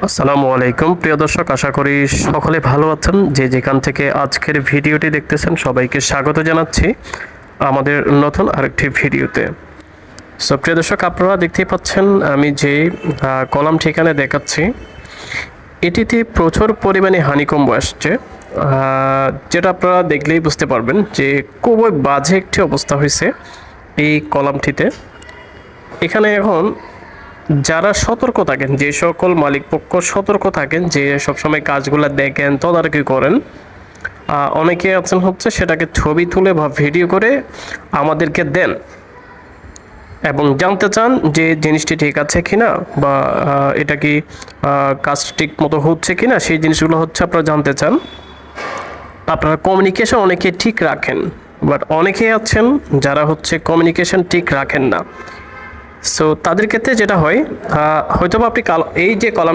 আসসালামু আলাইকুম প্রিয় দর্শক, আশা করি সকলে ভালো আছেন। যে যেখান থেকে আজকের ভিডিওটি দেখতেছেন সবাইকে স্বাগত জানাচ্ছি আমাদের নতুন আরেকটি ভিডিওতে। সো প্রিয় দর্শক, আপনারা দেখতেই পাচ্ছেন আমি যে কলাম ঠিকানা দেখাচ্ছি, এটিতে প্রচুর পরিমাণে হানিকম্ব আসছে, যেটা আপনারা দেখলেই বুঝতে পারবেন যে খুবই বাজে একটি অবস্থা হয়েছে এই কলামটিতে। এখানে এখন যারা সতর্ক থাকেন, যে সকল মালিক পক্ষ সতর্ক থাকেন, যে সবসময় কাজগুলো দেখেন, তদারকি করেন, অনেকে আছেন হচ্ছে সেটাকে ছবি তুলে বা ভিডিও করে আমাদেরকে দেন এবং জানতে চান যে জিনিসটি ঠিক আছে কিনা বা এটা কি কাজ ঠিক মতো হচ্ছে কিনা, সেই জিনিসগুলো হচ্ছে আপনারা জানতে চান। আপনারা কমিউনিকেশন অনেকে ঠিক রাখেন, বাট অনেকেই আছেন যারা হচ্ছে কমিউনিকেশন ঠিক রাখেন না। সো তাদের ক্ষেত্রে যেটা হয়, হয়তো বা আপনি এই যে কলাম